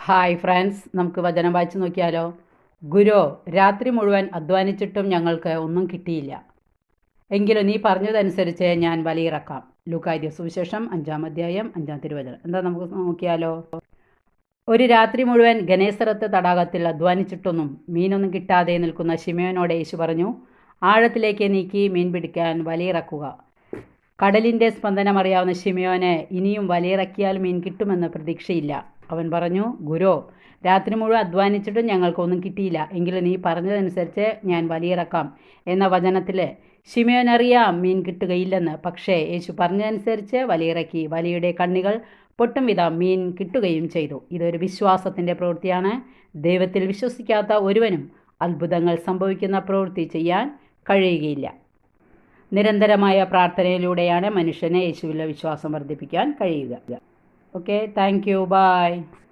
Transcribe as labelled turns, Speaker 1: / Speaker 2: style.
Speaker 1: Hi friends, നമുക്ക് വചനം വായിച്ചു നോക്കിയാലോ. ഗുരു, രാത്രി മുഴുവൻ അധ്വാനിച്ചിട്ടും ഞങ്ങൾക്ക് ഒന്നും കിട്ടിയില്ല. എങ്കിലും നീ പറഞ്ഞതനുസരിച്ച് ഞാൻ വലയിറക്കാം. ലൂക്കായുടെ സുവിശേഷം 5-ാം അധ്യായം 5-ാം തിരുവചനം. എന്താ നമുക്ക് നോക്കിയാലോ. ഒരു രാത്രി മുഴുവൻ ഗനേസറത്ത് തടാകത്തിൽ അധ്വാനിച്ചിട്ടൊന്നും മീനൊന്നും കിട്ടാതെ നിൽക്കുന്ന ശിമയോനോട് യേശു പറഞ്ഞു, ആഴത്തിലേക്ക് നീക്കി മീൻ പിടിക്കാൻ വലയിറക്കുക. കടലിൻ്റെ സ്പന്ദനം അറിയാവുന്ന ശിമയോന് ഇനിയും വലയിറക്കിയാൽ മീൻ കിട്ടുമെന്ന് പ്രതീക്ഷയില്ല. അവൻ പറഞ്ഞു, ഗുരു, രാത്രി മുഴുവൻ അധ്വാനിച്ചിട്ടും ഞങ്ങൾക്കൊന്നും കിട്ടിയില്ല. എങ്കിലും നീ പറഞ്ഞതനുസരിച്ച് ഞാൻ വലയിറക്കാം എന്ന വചനത്തിൽ ശിമയോൻ അറിയാം മീൻ കിട്ടുകയില്ലെന്ന്. പക്ഷേ യേശു പറഞ്ഞതനുസരിച്ച് വലയിറക്കി. വലയുടെ കണ്ണികൾ പൊട്ടും വിധം മീൻ കിട്ടുകയും ചെയ്തു. ഇതൊരു വിശ്വാസത്തിൻ്റെ പ്രവൃത്തിയാണ്. ദൈവത്തിൽ വിശ്വസിക്കാത്ത ഒരുവനും അത്ഭുതങ്ങൾ സംഭവിക്കുന്ന പ്രവൃത്തി ചെയ്യാൻ കഴിയുകയില്ല. നിരന്തരമായ പ്രാർത്ഥനയിലൂടെയാണ് മനുഷ്യനെ യേശുവിലെ വിശ്വാസം വർദ്ധിപ്പിക്കാൻ കഴിയുക. Okay, thank you, by.